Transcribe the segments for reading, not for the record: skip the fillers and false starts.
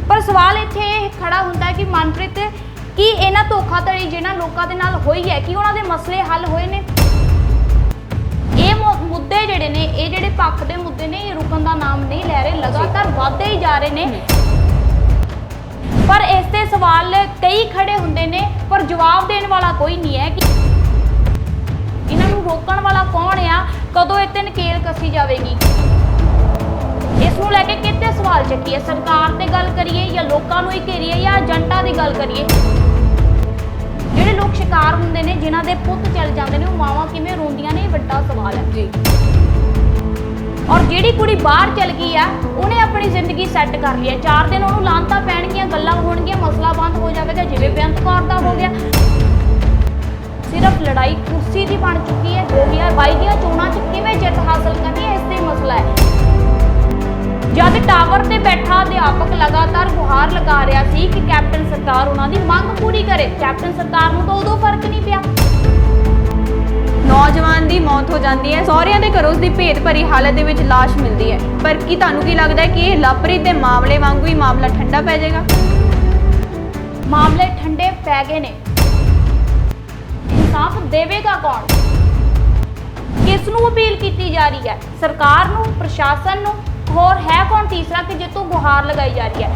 पर सवाल इत्थे खड़ा हुंदा है कि मनप्रीत कि इन्हां धोखाधड़ी जिन्हां लोकां दे नाल होई है कि उन्हां दे मसले हल होए ने? ये मुद्दे जिहड़े ने ये जिहड़े पक्ष दे मुद्दे ने ये रुकण दा नाम नहीं लै रहे, लगातार वधदे ही जा रहे ने। पर इस ते सवाल कई खड़े हुंदे ने पर जवाब देने वाला कोई नहीं है कि इन्हां नूं रोकण वाला कौन आ, कदों इत्ते नकेल कसी जावेगी। इस नूं लैके कित्ते सवाल चुकीए, सरकार ते गल करिए या लोकां नूं ही घेरीए या एजेंटां दी गल करिए। जिहड़े लोग शिकार हुंदे ने जिन्हां दे पुੱਤ चल जांदे ने, मावां किवें रोंदियां ने, वड्डा सवाल है जी। और जिहड़ी कुड़ी बाहर चल गई है उन्हें अपनी जिंदगी सैट कर ली है, 4 दिन उन्होंने लानतां पैणगियां, गल्लां होणगियां, मसला बंद हो जाएगा जिवें बेअंत कौर दा हो गया। सिर्फ लड़ाई कुर्सी की बन चुकी है। 2022 ਦੀਆਂ ਚੋਣਾਂ 'ਚ ਕਿਵੇਂ ਜਿੱਤ ਹਾਸਲ ਕਰਨੀ है, इससे मसला है। जब टावर ते बैठा अध्यापक लगातार गुहार लगा रहा सी कि कैप्टन सरकार उन्हां दी मंग पूरी करे, कैप्टन सरकार नूं तो उदों फर्क नहीं पिया। नौजवान की मौत हो जाती है, सहुरिਆਂ ਦੇ ਘਰੋਂ उसकी भेद भरी हालत ਦੇ ਵਿੱਚ लाश मिलती है। पर की ਤੁਹਾਨੂੰ ਕੀ लगता है कि ਇਹ ਲਵਪ੍ਰੀਤ ਦੇ मामले वांगू ही मामला ठंडा पै जाएगा? मामले ठंडे पै गए ने, इंसाफ देवेगा कौन? किस नूं अपील की जा रही है, सरकार नूं, प्रशासन नूं, होर है कौन तीसरा कि जितों गुहार लगाई जा रही है?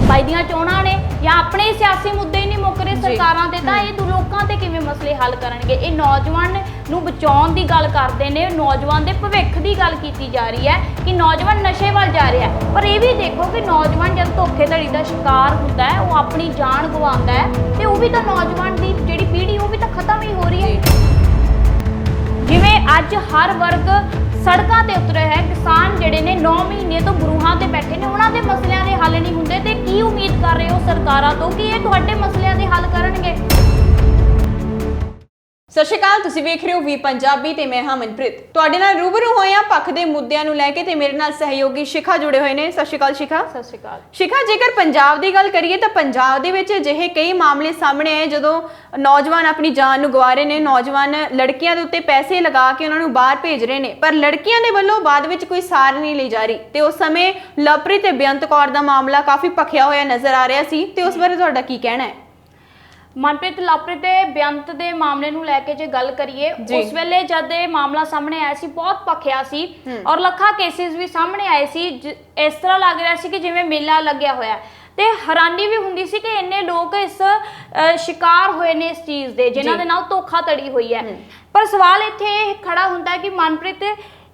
भाई दियां चोणां ने या अपने सियासी मुद्दे ही नहीं मुक रहे सरकारां दे, तां ये लोकां ते किवें मसले हल करनगे? ये नौजवान नूं बचाउण दी गल करदे ने, नौजवान दे भविख दी गल कीती जा रही है कि नौजवान नशे वल जा रहा है। पर ये भी देखो कि नौजवान जब धोखेधड़ी का शिकार होता है, वो अपनी जान गवांदा है, तो वो भी तो नौजवान की जिहड़ी पीढ़ी वो भी तो खत्म ही हो रही है। जिवें अज हर वर्ग सड़कों ते उतरे है, किसान जिहड़े ने 9 महीने तो गरूहां ते बैठे ने, उन्हां दे मसलिਆਂ दे हल नहीं हुंदे, ते की उम्मीद कर रहे हो सरकारां तो कि ये तुहाडे मसलिਆਂ दे हल करनगे? सत श्री अकाल, तुसीं वेख रहे हो वी पंजाबी ते मैं हाँ मनप्रीत। तुहाडे नाल रूबरू होए हां पक्ष दे मुद्दिਆਂ ਨੂੰ ਲੈ ਕੇ ਤੇ ਮੇਰੇ ਨਾਲ सहयोगी शिखा जुड़े हुए ने। सत श्री अकाल शिखा। सत श्री अकाल शिखा, जेकर पंजाब की गल करिए तो पंजाब दे विच अजिहे कई मामले सामने आए जदों नौजवान अपनी जान नूं गवा रहे ने, नौजवान लड़कियां दे उत्ते पैसे लगा के उन्हां नूं बाहर भेज रहे ने, पर लड़कियां दे वल्लों बाद विच कोई सार नहीं ली जा रही। ते उस समय लवप्रीत ते बेअंत कौर दा मामला काफ़ी भखिया होया नज़र आ रहा सी, ते उस बारे तुहाडा की कहना है? मनप्रीत लवप्रीत दे बेअंत दे मामले नूं लैके जे गल करिए, उस वेले जद ये मामला सामने आया सी बहुत भखिया सी और लखा केसिस भी सामने आए सी। इस तरह लग रहा सी कि जिवें मेला लग्या होया, ते हैरानी भी हुंदी सी कि इन्ने लोग इस शिकार होए ने इस चीज़ दे जिन्हां दे नाल धोखाधड़ी हुई है। पर सवाल इत्थे खड़ा हुंदा है कि मनप्रीत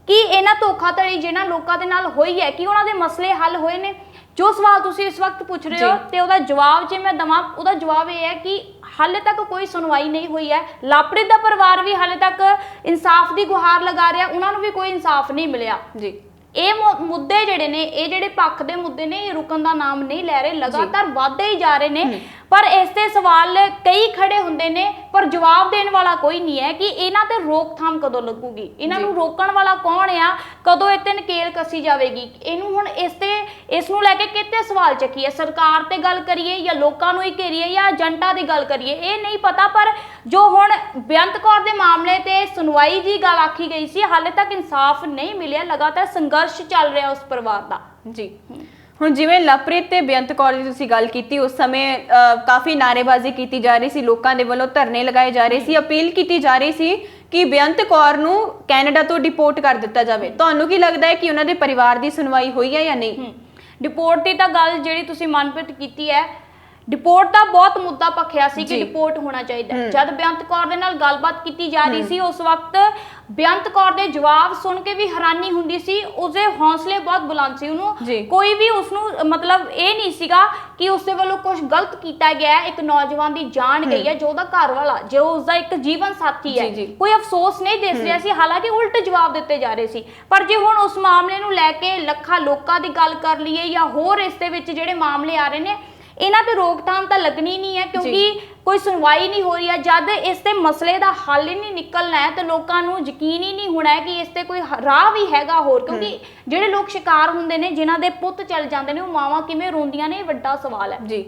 कि इन्हां धोखाधड़ी जिन्हां लोकां दे नाल होई है कि उन्हां दे मसले हल होए ने? जो सवाल तुसीं इस वक्त पूछ रहे हो तो उसका जवाब जे मैं दवां, उसका जवाब यह है कि हाले तक कोई सुनवाई नहीं हुई है। लवप्रीत दा परिवार भी हाले तक इंसाफ की गुहार लगा रहा, उन्होंने भी कोई इंसाफ नहीं मिलिया जी। ये मुद्दे जिहड़े ने, ये जिहड़े पक्ष दे मुद्दे ने, ये रुकण दा नाम नहीं लै रहे, लगातार वधदे ही जा रहे ने। पर इस ते सवाल कई खड़े हुंदे ने पर जवाब देने वाला कोई नहीं है कि इन्हां ते रोकथाम कदों लगूगी, इन्हां नूं रोकण वाला कौन आ, कदों इत्ते नकेल कसी जावेगी। इनू हुण इस नूं लैके कित्ते सवाल चुकीए, सरकार ते गल करिए या लोकां नूं ही घेरीए या एजेंटां दी गल करिए, ये नहीं पता। पर जो हुण बेअंत कौर दे मामले ते सुनवाई दी गल आखी गई सी, हाले तक इंसाफ नहीं मिलिया, लगातार संघर्ष चल रहा उस परिवार का जी। ਹੁਣ ਜਿਵੇਂ ਲਵਪ੍ਰੀਤ ਤੇ ਬੇਅੰਤ ਕੌਰ ਦੀ ਤੁਸੀਂ ਗੱਲ ਕੀਤੀ, ਉਸ ਸਮੇਂ ਕਾਫੀ ਨਾਅਰੇਬਾਜ਼ੀ ਕੀਤੀ ਜਾ ਰਹੀ ਸੀ, ਲੋਕਾਂ ਦੇ ਵੱਲੋਂ ਧਰਨੇ ਲਗਾਏ ਜਾ ਰਹੇ ਸੀ, ਅਪੀਲ ਕੀਤੀ ਜਾ ਰਹੀ ਸੀ ਕਿ ਬੇਅੰਤ ਕੌਰ ਨੂੰ ਕੈਨੇਡਾ ਤੋਂ ਡਿਪੋਰਟ ਕਰ ਦਿੱਤਾ ਜਾਵੇ। ਤੁਹਾਨੂੰ ਕੀ ਲੱਗਦਾ ਹੈ ਕਿ ਉਹਨਾਂ ਦੇ ਪਰਿਵਾਰ ਦੀ ਸੁਣਵਾਈ ਹੋਈ ਹੈ ਜਾਂ ਨਹੀਂ? ਡਿਪੋਰਟ ਦੀ ਤਾਂ ਗੱਲ ਜਿਹੜੀ ਤੁਸੀਂ ਮਨਪ੍ਰੀਤ ਕੀਤੀ ਹੈ, डिपोर्ट का बहुत मुद्दा भखिया सी कि डिपोर्ट होना चाहिए। जब बेअंत कौर दे नाल गलबात की जा रही सी, उस वक्त बेअंत कौर दे जवाब सुन के भी हैरानी हुंदी सी, उसदे हौसले बहुत बुलंद सी, उन्होंने कोई भी उसनू मतलब ये नहीं सीगा कि उसदे वालों कुछ गलत किया गया है। एक नौजवान की जान गई है, जो उसदा घर वाला, जो उसदा एक जीवन साथी है, कोई अफसोस नहीं दिस रहा सी, हालांकि उल्ट जवाब दिते जा रहे सी। पर जे हुण उस मामले नू लैके लखा लोकां दी गल कर लईए या होर इस दे विच जिहड़े मामले आ रहे ने, इन्हां ते रोकथाम तो लगनी नहीं है, क्योंकि कोई सुनवाई नहीं हो रही है। जब इसते मसले का हल ही नहीं निकलना है तो लोगों को यकीन ही नहीं होना है कि इसते कोई राह भी हैगा होर, क्योंकि जिहड़े लोग शिकार हुंदे ने, जिन्हां दे पुੱਤ चल जांदे ने, वो मावां किवें रोंदियां ने, वड्डा सवाल है जी।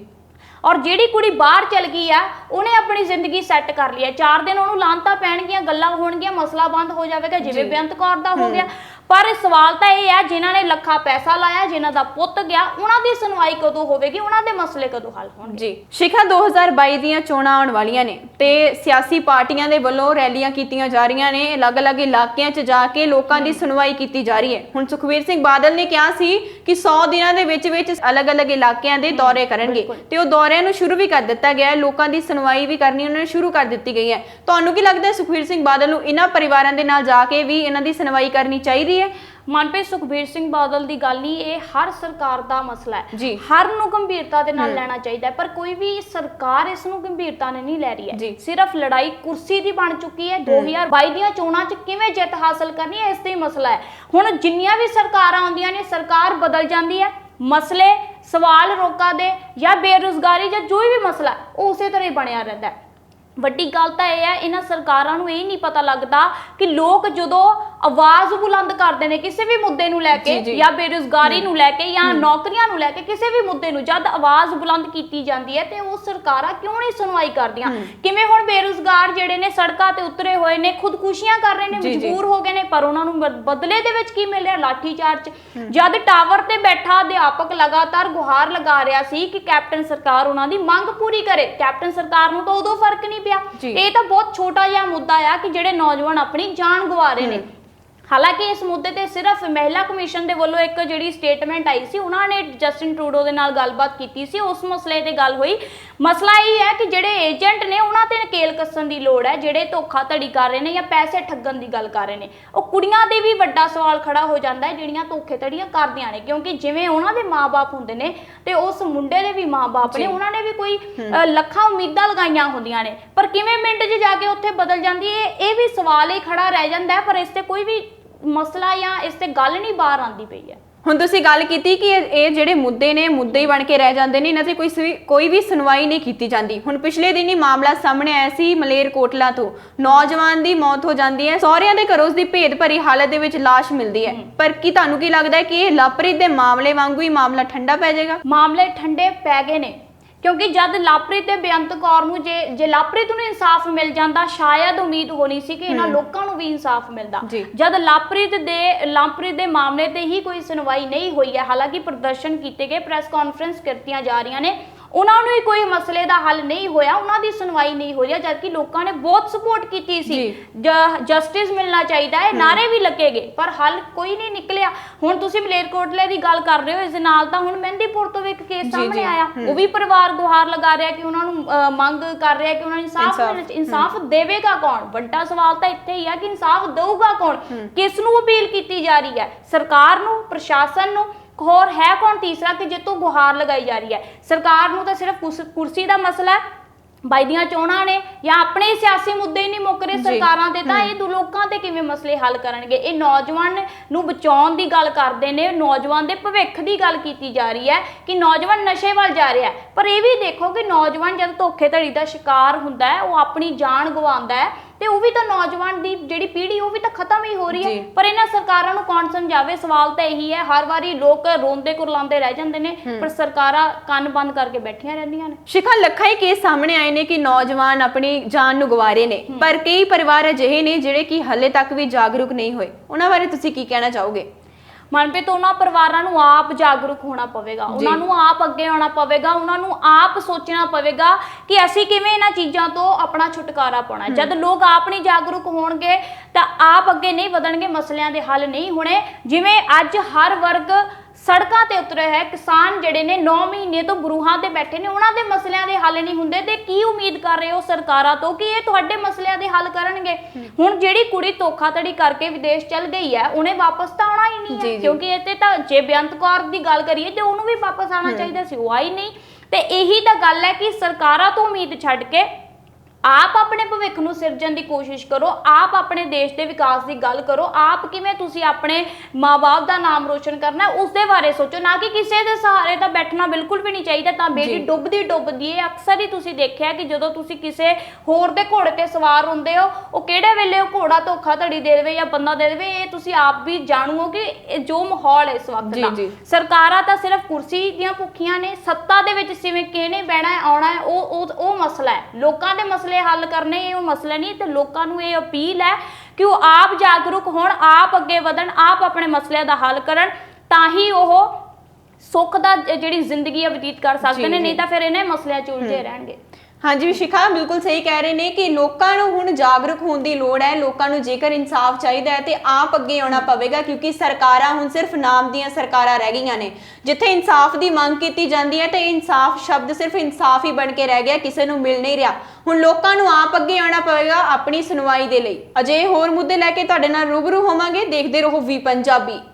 और जिहड़ी कुड़ी बाहर चल गई है, उन्हें अपनी जिंदगी सैट कर ली है, 4 दिन उन्होंने लानतां पैणगियां, गल्लां होणगियां, मसला बंद हो जाएगा, जिवें बेअंत कौर दा हो गया। ਪਰ ਸਵਾਲ ਤਾਂ ਇਹ ਹੈ ਜਿਨ੍ਹਾਂ ਨੇ ਲੱਖਾਂ ਪੈਸਾ ਲਾਇਆ, ਜਿਨ੍ਹਾਂ ਦਾ ਪੁੱਤ ਗਿਆ, ਉਹਨਾਂ ਦੀ ਸੁਣਵਾਈ ਕਦੋਂ ਹੋਵੇਗੀ, ਉਹਨਾਂ ਦੇ ਮਸਲੇ ਕਦੋਂ ਹੱਲ ਹੋਣਗੇ। ਜੀ ਸ਼ਿਖਾ, 2022 ਦੀਆਂ ਚੋਣਾਂ ਆਉਣ ਵਾਲੀਆਂ ਨੇ ਤੇ ਸਿਆਸੀ ਪਾਰਟੀਆਂ ਦੇ ਵੱਲੋਂ ਰੈਲੀਆਂ ਕੀਤੀਆਂ ਜਾ ਰਹੀਆਂ ਨੇ, ਅਲੱਗ-ਅਲੱਗ ਇਲਾਕਿਆਂ 'ਚ ਜਾ ਕੇ ਲੋਕਾਂ ਦੀ ਸੁਣਵਾਈ ਕੀਤੀ ਜਾ ਰਹੀ ਹੈ। ਹੁਣ ਸੁਖਬੀਰ ਸਿੰਘ ਬਾਦਲ ਨੇ ਕਿਹਾ ਸੀ ਕਿ 100 ਦਿਨਾਂ ਦੇ ਵਿੱਚ ਅਲੱਗ-ਅਲੱਗ ਇਲਾਕਿਆਂ ਦੇ ਦੌਰੇ ਕਰਨਗੇ ਤੇ ਉਹ ਦੌਰਿਆਂ ਨੂੰ ਸ਼ੁਰੂ ਵੀ ਕਰ ਦਿੱਤਾ ਗਿਆ ਹੈ। ਲੋਕਾਂ ਦੀ ਸੁਣਵਾਈ ਵੀ ਕਰਨੀ ਉਹਨਾਂ ਨੇ ਸ਼ੁਰੂ ਕਰ ਦਿੱਤੀ ਗਈ ਹੈ। ਤੁਹਾਨੂੰ ਕੀ ਲੱਗਦਾ ਹੈ ਸੁਖਬੀਰ ਸਿੰਘ ਬਾਦਲ ਨੂੰ ਇਹਨਾਂ ਪਰਿਵਾਰਾਂ ਦੇ ਨਾਲ ਜਾ ਕੇ ਵੀ ਇਹਨਾਂ ਦੀ ਸੁਣਵਾਈ ਕਰਨੀ ਚਾਹੀਦੀ ਹੈ? ਮਨਪ੍ਰੀਤ, ਸੁਖਬੀਰ ਸਿੰਘ ਬਾਦਲ ਦੀ ਗੱਲ ਨਹੀਂ, ਇਹ ਹਰ ਸਰਕਾਰ ਦਾ ਮਸਲਾ ਹੈ ਜੀ। ਹਰ ਨੂੰ ਗੰਭੀਰਤਾ ਦੇ ਨਾਲ ਲੈਣਾ ਚਾਹੀਦਾ ਹੈ, ਪਰ ਕੋਈ ਵੀ ਸਰਕਾਰ ਇਸ ਨੂੰ ਗੰਭੀਰਤਾ ਨਾਲ ਨਹੀਂ ਲੈ ਰਹੀ ਹੈ। ਸਿਰਫ ਲੜਾਈ ਕੁਰਸੀ ਦੀ ਬਣ ਚੁੱਕੀ ਹੈ। 2022 ਦੀਆਂ ਚੋਣਾਂ 'ਚ ਕਿਵੇਂ ਜਿੱਤ ਹਾਸਲ ਕਰਨੀ ਹੈ, ਇਸ ਦਾ ਹੀ ਮਸਲਾ ਹੈ। ਹੁਣ ਜਿੰਨੀਆਂ ਵੀ ਸਰਕਾਰਾਂ ਆਉਂਦੀਆਂ ਨੇ, ਸਰਕਾਰ ਬਦਲ ਜਾਂਦੀ ਹੈ, ਮਸਲੇ ਸਵਾਲ ਲੋਕਾਂ ਦੇ ਜਾਂ ਬੇਰੁਜ਼ਗਾਰੀ ਜਾਂ ਜੋ ਵੀ ਮਸਲਾ ਹੈ ਉਹ ਉਸੇ ਤਰ੍ਹਾਂ ਹੀ ਬਣਿਆ ਰਹਿੰਦਾ ਹੈ। ਵੱਡੀ ਗੱਲ ਤਾਂ ਇਹ ਹੈ, ਇਹਨਾਂ ਸਰਕਾਰਾਂ ਨੂੰ ਇਹ ਨਹੀਂ ਪਤਾ ਲੱਗਦਾ ਕਿ ਲੋਕ ਜਦੋਂ ਆਵਾਜ਼ ਬੁਲੰਦ ਕਰਦੇ ਨੇ ਕਿਸੇ ਵੀ ਮੁੱਦੇ ਨੂੰ ਲੈ ਕੇ ਜਾਂ ਬੇਰੁਜ਼ਗਾਰੀ ਨੂੰ ਲੈ ਕੇ ਜਾਂ ਨੌਕਰੀਆਂ ਨੂੰ ਲੈ ਕੇ, ਕਿਸੇ ਵੀ ਮੁੱਦੇ ਨੂੰ ਜਦ ਆਵਾਜ਼ ਬੁਲੰਦ ਕੀਤੀ ਜਾਂਦੀ ਹੈ ਤੇ ਉਹ ਸਰਕਾਰਾਂ ਕਿਉਂ ਨਹੀਂ ਸੁਣਵਾਈ ਕਰਦੀਆਂ। ਕਿਵੇਂ ਹੁਣ ਬੇਰੁਜ਼ਗਾਰ ਜਿਹੜੇ ਨੇ ਸੜਕਾਂ ਤੇ ਉਤਰੇ ਹੋਏ ਨੇ, ਖੁਦਕੁਸ਼ੀਆਂ ਕਰ ਰਹੇ ਨੇ, ਮਜਬੂਰ ਹੋ ਗਏ ਨੇ, ਪਰ ਉਹਨਾਂ ਨੂੰ ਬਦਲੇ ਦੇ ਵਿੱਚ ਕੀ ਮਿਲ ਰਿਹਾ? ਲਾਠੀ ਚਾਰਜ। ਜਦ ਟਾਵਰ ਤੇ ਬੈਠਾ ਅਧਿਆਪਕ ਲਗਾਤਾਰ ਗੁਹਾਰ ਲਗਾ ਰਿਹਾ ਸੀ ਕਿ ਕੈਪਟਨ ਸਰਕਾਰ ਉਹਨਾਂ ਦੀ ਮੰਗ ਪੂਰੀ ਕਰੇ, ਕੈਪਟਨ ਸਰਕਾਰ ਨੂੰ ਤਾਂ ਉਦੋਂ ਫਰਕ ਨਹੀਂ ਪਿਆ। ਇਹ ਤਾਂ ਬਹੁਤ ਛੋਟਾ ਜਿਹਾ ਮੁੱਦਾ ਆ ਕਿ ਜਿਹੜੇ ਨੌਜਵਾਨ ਆਪਣੀ ਜਾਨ ਗਵਾ ਰਹੇ ਨੇ। ਹਾਲਾਂਕਿ ਇਸ ਮੁੱਦੇ ਤੇ ਸਿਰਫ ਮਹਿਲਾ ਕਮਿਸ਼ਨ ਦੇ ਵੱਲੋਂ ਇੱਕ ਜਿਹੜੀ ਸਟੇਟਮੈਂਟ ਆਈ ਸੀ, ਉਹਨਾਂ ਨੇ ਜਸਟਿਨ ਟਰੂਡੋ ਦੇ ਨਾਲ ਗੱਲਬਾਤ ਕੀਤੀ ਸੀ, ਉਸ ਮਸਲੇ ਤੇ ਗੱਲ ਹੋਈ। ਮਸਲਾ ਇਹ ਹੈ ਕਿ ਜਿਹੜੇ ਏਜੰਟ ਨੇ ਉਹਨਾਂ ਤੇ ਨਕੇਲ ਕੱਸਣ ਦੀ ਲੋੜ ਹੈ, ਜਿਹੜੇ ਧੋਖਾਧੜੀ ਕਰ ਰਹੇ ਨੇ ਜਾਂ ਪੈਸੇ ਠੱਗਣ ਦੀ ਗੱਲ ਕਰ ਰਹੇ ਨੇ। ਉਹ ਕੁੜੀਆਂ ਦੇ ਵੀ ਵੱਡਾ ਸਵਾਲ ਖੜਾ ਹੋ ਜਾਂਦਾ ਹੈ ਜਿਹੜੀਆਂ ਧੋਖੇਧੜੀਆਂ ਕਰਦੀਆਂ ਨੇ, ਕਿਉਂਕਿ ਜਿਵੇਂ ਉਹਨਾਂ ਦੇ ਮਾਂ-ਬਾਪ ਹੁੰਦੇ ਨੇ ਤੇ ਉਸ ਮੁੰਡੇ ਦੇ ਵੀ ਮਾਂ-ਬਾਪ ਨੇ, ਉਹਨਾਂ ਨੇ ਵੀ ਕੋਈ ਲੱਖਾਂ ਉਮੀਦਾਂ ਲਗਾਈਆਂ ਹੁੰਦੀਆਂ ਨੇ, ਪਰ ਕਿਵੇਂ ਮਿੰਟ 'ਚ ਜਾ ਕੇ ਉੱਥੇ ਬਦਲ ਜਾਂਦੀ ਹੈ, ਇਹ ਵੀ ਸਵਾਲ ਹੀ ਖੜਾ ਰਹਿ ਜਾਂਦਾ ਹੈ। ਪਰ ਇਸ ਤੇ ਕੋਈ ਵੀ ਮਸਲਾ ਜਾਂ ਇਸ ਤੇ ਗੱਲ ਨਹੀਂ ਬਾਹਰ ਆਉਂਦੀ ਪਈ ਹੈ। ਹੁਣ ਤੁਸੀਂ ਗੱਲ ਕੀਤੀ ਕਿ ਇਹ ਜਿਹੜੇ ਮੁੱਦੇ ਨੇ ਮੁੱਦੇ ਹੀ ਬਣ ਕੇ ਰਹਿ ਜਾਂਦੇ ਨੇ, ਇਹਨਾਂ ਤੇ ਕੋਈ ਵੀ ਸੁਣਵਾਈ ਨਹੀਂ ਕੀਤੀ ਜਾਂਦੀ। ਹੁਣ ਪਿਛਲੇ ਦਿਨ ਹੀ ਮਾਮਲਾ ਸਾਹਮਣੇ ਆਇਆ ਸੀ ਮਲੇਰਕੋਟਲਾ ਤੋਂ, ਨੌਜਵਾਨ ਦੀ ਮੌਤ ਹੋ ਜਾਂਦੀ ਹੈ, ਸਹੁਰਿਆਂ ਦੇ ਘਰੋਂ ਉਸ ਦੀ ਭੇਦ ਭਰੀ ਹਾਲਤ ਦੇ ਵਿੱਚ ਲਾਸ਼ ਮਿਲਦੀ ਹੈ। ਪਰ ਕੀ ਤੁਹਾਨੂੰ ਕੀ ਲੱਗਦਾ ਹੈ ਕਿ ਇਹ ਲਵਪ੍ਰੀਤ ਦੇ ਮਾਮਲੇ ਵਾਂਗੂ ਹੀ ਮਾਮਲਾ ਠੰਡਾ ਪੈ ਜਾਏਗਾ? ਮਾਮਲੇ ਠੰਡੇ ਪੈ ਗਏ ਨੇ, ਕਿਉਂਕਿ ਜਦ ਲਵਪ੍ਰੀਤ ਤੇ ਬੇਅੰਤ ਕੌਰ ਨੂੰ ਜੇ ਲਵਪ੍ਰੀਤ ਨੂੰ ਇਨਸਾਫ ਮਿਲ ਜਾਂਦਾ, ਸ਼ਾਇਦ ਉਮੀਦ ਹੋਣੀ ਸੀ ਕਿ ਇਹਨਾਂ ਲੋਕਾਂ ਨੂੰ ਵੀ ਇਨਸਾਫ ਮਿਲਦਾ। ਜਦ ਲਵਪ੍ਰੀਤ ਦੇ ਮਾਮਲੇ ਤੇ ਹੀ ਕੋਈ ਸੁਣਵਾਈ ਨਹੀਂ ਹੋਈ ਹੈ, ਹਾਲਾਂਕਿ ਪ੍ਰਦਰਸ਼ਨ ਕੀਤੇ ਗਏ, ਪ੍ਰੈਸ ਕਾਨਫਰੰਸ ਕੀਤੀਆਂ ਜਾ ਰਹੀਆਂ ਨੇ, ਉਹਨਾਂ ਨੂੰ ਹੀ ਕੋਈ ਮਸਲੇ ਦਾ ਹੱਲ ਨਹੀਂ ਹੋਇਆ, ਉਹਨਾਂ ਦੀ ਸੁਣਵਾਈ ਨਹੀਂ ਹੋ ਰਹੀ, ਜਦਕਿ ਲੋਕਾਂ ਨੇ ਬਹੁਤ ਸਪੋਰਟ ਕੀਤੀ ਸੀ, ਜਸਟਿਸ ਮਿਲਣਾ ਚਾਹੀਦਾ ਹੈ, ਨਾਰੇ ਵੀ ਲੱਗੇ ਗਏ, ਪਰ ਹੱਲ ਕੋਈ ਨਹੀਂ ਨਿਕਲਿਆ। ਹੁਣ ਤੁਸੀਂ ਮਲੇਰਕੋਟਲੇ ਦੀ ਗੱਲ ਕਰ ਰਹੇ ਹੋ, ਇਸ ਦੇ ਨਾਲ ਤਾਂ ਹੁਣ ਮਹਿੰਦੀਪੁਰ ਤੋਂ ਵੀ ਇੱਕ ਕੇਸ ਸਾਹਮਣੇ ਆਇਆ, ਉਹ ਵੀ ਪਰਿਵਾਰ ਗੁਹਾਰ ਲਗਾ ਰਿਹਾ ਕਿ ਉਹਨਾਂ ਨੂੰ ਮੰਗ ਕਰ ਰਿਹਾ ਕਿ ਉਹਨਾਂ ਨੂੰ ਇਨਸਾਫ ਮਿਲਣਾ। ਇਨਸਾਫ ਦੇਵੇਗਾ ਕੌਣ? ਵੱਡਾ ਸਵਾਲ ਤਾਂ ਇੱਥੇ ਹੀ ਹੈ ਕਿ ਇਨਸਾਫ ਦਊਗਾ ਕੌਣ? ਕਿਸ ਨੂੰ ਅਪੀਲ ਕੀਤੀ ਜਾ ਰਹੀ ਹੈ? ਸਰਕਾਰ ਨੂੰ, ਪ੍ਰਸ਼ਾਸਨ ਨੂੰ, ਹੋਰ ਹੈ ਕੌਣ ਤੀਸਰਾ ਕਿ ਜਿੱਤੋਂ ਗੁਹਾਰ ਲਗਾਈ ਜਾ ਰਹੀ ਹੈ? ਸਰਕਾਰ ਨੂੰ ਤਾਂ ਸਿਰਫ ਕੁਰਸੀ ਦਾ ਮਸਲਾ ਹੈ, ਬਾਈ ਦੀਆਂ ਚੋਣਾਂ ਨੇ, ਜਾਂ ਆਪਣੇ ਸਿਆਸੀ ਮੁੱਦੇ ਹੀ ਨਹੀਂ ਮੁੱਕ ਰਹੇ ਸਰਕਾਰਾਂ ਦੇ, ਤਾਂ ਇਹ ਲੋਕਾਂ ਤੇ ਕਿਵੇਂ ਮਸਲੇ ਹੱਲ ਕਰਨਗੇ? ਇਹ ਨੌਜਵਾਨ ਨੂੰ ਬਚਾਉਣ ਦੀ ਗੱਲ ਕਰਦੇ ਨੇ, ਨੌਜਵਾਨ ਦੇ ਭਵਿੱਖ ਦੀ ਗੱਲ ਕੀਤੀ ਜਾ ਰਹੀ ਹੈ ਕਿ ਨੌਜਵਾਨ ਨਸ਼ੇ ਵੱਲ ਜਾ ਰਿਹਾ ਹੈ, ਪਰ ਇਹ ਵੀ ਦੇਖੋ ਕਿ ਨੌਜਵਾਨ ਜਦ ਧੋਖੇਧੜੀ ਦਾ ਸ਼ਿਕਾਰ ਹੁੰਦਾ ਹੈ, ਉਹ ਆਪਣੀ ਜਾਨ ਗਵਾਉਂਦਾ ਹੈ, ਤੇ ਉਹ ਵੀ ਤਾਂ ਨੌਜਵਾਨ ਦੀ ਜਿਹੜੀ ਪੀੜ੍ਹੀ ਉਹ ਵੀ ਤਾਂ ਖਤਮ ਹੀ ਹੋ ਰਹੀ ਹੈ। ਪਰ ਇਹਨਾਂ ਸਰਕਾਰਾਂ ਨੂੰ ਕੌਣ ਸਮਝਾਵੇ? ਸਵਾਲ ਤਾਂ ਇਹੀ ਹੈ, ਹਰ ਵਾਰੀ ਲੋਕ ਰੋਂਦੇ ਕੁਰਲਾਉਂਦੇ ਰਹਿ ਜਾਂਦੇ ਨੇ, ਪਰ ਸਰਕਾਰਾਂ ਕੰਨ ਬੰਦ ਕਰਕੇ ਬੈਠੀਆਂ ਰਹਿੰਦੀਆਂ ਨੇ। ਸ਼ਿਖਾ, ਲੱਖਾਂ ਹੀ ਕੇਸ ਸਾਹਮਣੇ ਆਏ ਨੇ ਕਿ ਨੌਜਵਾਨ ਆਪਣੀ ਜਾਨ ਨੂੰ ਗਵਾ ਰਹੇ ਨੇ, ਪਰ ਕਈ ਪਰਿਵਾਰ ਅਜਿਹੇ ਨੇ ਜਿਹੜੇ ਕਿ ਹਲੇ ਤੱਕ ਵੀ ਜਾਗਰੂਕ ਨਹੀਂ ਹੋਏ, ਉਹਨਾਂ ਬਾਰੇ ਤੁਸੀਂ ਕੀ ਕਹਿਣਾ ਚਾਹੋਗੇ? ਮਨਪ੍ਰੀਤ, ਉਹਨਾਂ ਪਰਿਵਾਰਾਂ ਨੂੰ ਆਪ ਜਾਗਰੂਕ ਹੋਣਾ ਪਵੇਗਾ, ਉਹਨਾਂ ਨੂੰ ਆਪ ਅੱਗੇ ਆਉਣਾ ਪਵੇਗਾ, ਉਹਨਾਂ ਨੂੰ ਆਪ ਸੋਚਣਾ ਪਵੇਗਾ ਕਿ ਅਸੀਂ ਕਿਵੇਂ ਇਹਨਾਂ ਚੀਜ਼ਾਂ ਤੋਂ ਆਪਣਾ ਛੁਟਕਾਰਾ ਪਾਉਣਾ। ਜਦ ਲੋਕ ਆਪ ਨਹੀਂ ਜਾਗਰੂਕ ਹੋਣਗੇ ਤਾਂ ਆਪ ਅੱਗੇ ਨਹੀਂ ਵਧਣਗੇ, ਮਸਲਿਆਂ ਦੇ ਹੱਲ ਨਹੀਂ ਹੋਣੇ। ਜਿਵੇਂ ਅੱਜ ਹਰ ਵਰਗ ਸੜਕਾਂ ਤੇ ਉਤਰੇ ਹੈ, ਕਿਸਾਨ ਜਿਹੜੇ ਨੇ 9 ਮਹੀਨੇ ਤੋਂ ਬਰੂਹਾਂ ਤੇ ਬੈਠੇ ਨੇ, ਉਹਨਾਂ ਦੇ ਮਸਲਿਆਂ ਦੇ ਹੱਲ ਨਹੀਂ ਹੁੰਦੇ, ਤੇ ਕੀ ਉਮੀਦ ਕਰ ਰਹੇ ਹੋ ਸਰਕਾਰਾਂ ਤੋਂ ਕਿ ਇਹ ਤੁਹਾਡੇ ਮਸਲਿਆਂ ਦੇ ਹੱਲ ਕਰਨਗੇ? ਹੁਣ ਜਿਹੜੀ ਕੁੜੀ ਧੋਖਾਧੜੀ ਕਰਕੇ ਵਿਦੇਸ਼ ਚਲ ਗਈ ਹੈ, ਉਹਨੇ ਵਾਪਸ ਤਾਂ ਆਉਣਾ ਹੀ ਨਹੀਂ ਹੈ, ਕਿਉਂਕਿ ਇਹ ਤੇ ਤਾਂ ਜੇ ਬੇਅੰਤ ਕੌਰ ਦੀ ਗੱਲ ਕਰੀਏ ਤੇ ਉਹਨੂੰ ਵੀ ਵਾਪਸ ਆਉਣਾ ਚਾਹੀਦਾ ਸੀ, ਉਹ ਆਈ ਨਹੀਂ। ਤੇ ਇਹੀ ਤਾਂ ਗੱਲ ਹੈ ਕਿ ਸਰਕਾਰਾਂ ਤੋਂ ਉਮੀਦ ਛੱਡ ਕੇ ਆਪ ਆਪਣੇ ਭਵਿੱਖ ਨੂੰ ਸਿਰਜਣ ਦੀ ਕੋਸ਼ਿਸ਼ ਕਰੋ, ਆਪ ਆਪਣੇ ਦੇਸ਼ ਦੇ ਵਿਕਾਸ ਦੀ ਗੱਲ ਕਰੋ, ਆਪ ਕਿਵੇਂ ਤੁਸੀਂ ਆਪਣੇ ਮਾਂ-ਬਾਪ ਦਾ ਨਾਮ ਰੋਸ਼ਨ ਕਰਨਾ ਉਸ ਦੇ ਬਾਰੇ ਸੋਚੋ, ਨਾ ਕਿ ਕਿਸੇ ਦੇ ਸਹਾਰੇ ਤਾਂ ਬੈਠਣਾ ਬਿਲਕੁਲ ਵੀ ਨਹੀਂ ਚਾਹੀਦਾ। ਤਾਂ ਬੇਟੀ ਡੁੱਬਦੀ ਹੈ, ਅਕਸਰ ਹੀ ਤੁਸੀਂ ਦੇਖਿਆ ਕਿ ਜਦੋਂ ਤੁਸੀਂ ਕਿਸੇ ਹੋਰ ਦੇ ਘੋੜੇ ਤੇ ਸਵਾਰ ਹੁੰਦੇ ਹੋ, ਉਹ ਕਿਹੜੇ ਵੇਲੇ ਉਹ ਘੋੜਾ ਧੋਖਾਧੜੀ ਦੇ ਦੇਵੇ ਜਾਂ ਬੰਦਾ ਦੇ ਦੇਵੇ, ਇਹ ਤੁਸੀਂ ਆਪ ਵੀ ਜਾਣੋ ਕਿ ਜੋ ਮਾਹੌਲ ਹੈ ਇਸ ਵਕਤ ਦਾ। ਸਰਕਾਰਾਂ ਤਾਂ ਸਿਰਫ ਕੁਰਸੀ ਦੀਆਂ ਭੁੱਖੀਆਂ ਨੇ, ਸੱਤਾ ਦੇ ਵਿੱਚ ਕਿਵੇਂ ਕਿਹਨੇ ਬਹਿਣਾ ਆਉਣਾ ਹੈ ਉਹ ਮਸਲਾ ਹੈ। ਲੋਕਾਂ ਦੇ ਮਸਲੇ ਕੇ ਹੱਲ ਕਰਨੇ ਇਹ ਮਸਲੇ ਨਹੀਂ, ਤੇ ਲੋਕਾਂ ਨੂੰ ਇਹ ਅਪੀਲ ਹੈ ਕਿ ਉਹ ਆਪ ਜਾਗਰੂਕ ਹੋਣ, ਆਪ ਅੱਗੇ ਵਧਣ, ਆਪ ਆਪਣੇ ਮਸਲਿਆਂ ਦਾ ਹੱਲ ਕਰਨ, ਤਾਂ ਹੀ ਉਹ ਸੁੱਖ ਦਾ ਜਿਹੜੀ ਜ਼ਿੰਦਗੀ ਹੈ ਬਤੀਤ ਕਰ ਸਕਦੇ ਨੇ, ਨਹੀਂ ਤਾਂ ਫਿਰ ਇਹਨੇ ਮਸਲਿਆਂ 'ਚ ਉਲਝੇ ਰਹਿਣਗੇ। ਹਾਂਜੀ ਸ਼ਿਖਾ ਬਿਲਕੁਲ ਸਹੀ ਕਹਿ ਰਹੇ ਨੇ ਕਿ ਲੋਕਾਂ ਨੂੰ ਹੁਣ ਜਾਗਰੂਕ ਹੋਣ ਦੀ ਲੋੜ ਹੈ। ਲੋਕਾਂ ਨੂੰ ਜੇਕਰ ਇਨਸਾਫ ਚਾਹੀਦਾ ਹੈ ਤੇ ਆਪ ਅੱਗੇ ਆਉਣਾ ਪਵੇਗਾ, ਕਿਉਂਕਿ ਸਰਕਾਰਾਂ ਹੁਣ ਸਿਰਫ ਨਾਮ ਦੀਆਂ ਸਰਕਾਰਾਂ ਰਹਿ ਗਈਆਂ ਨੇ। ਜਿੱਥੇ ਇਨਸਾਫ ਦੀ ਮੰਗ ਕੀਤੀ ਜਾਂਦੀ ਹੈ ਤੇ ਇਨਸਾਫ ਸ਼ਬਦ ਸਿਰਫ ਇਨਸਾਫ ਹੀ ਬਣ ਕੇ ਰਹਿ ਗਿਆ, ਕਿਸੇ ਨੂੰ ਮਿਲ ਨਹੀਂ ਰਿਹਾ। ਹੁਣ ਲੋਕਾਂ ਨੂੰ ਆਪ ਅੱਗੇ ਆਉਣਾ ਪਵੇਗਾ ਆਪਣੀ ਸੁਣਵਾਈ ਦੇ ਲਈ। ਅਜੇ ਹੋਰ ਮੁੱਦੇ ਲੈ ਕੇ ਤੁਹਾਡੇ ਨਾਲ ਰੂਬਰੂ ਹੋਵਾਂਗੇ। ਦੇਖਦੇ ਰਹੋ ਵੀ ਪੰਜਾਬੀ।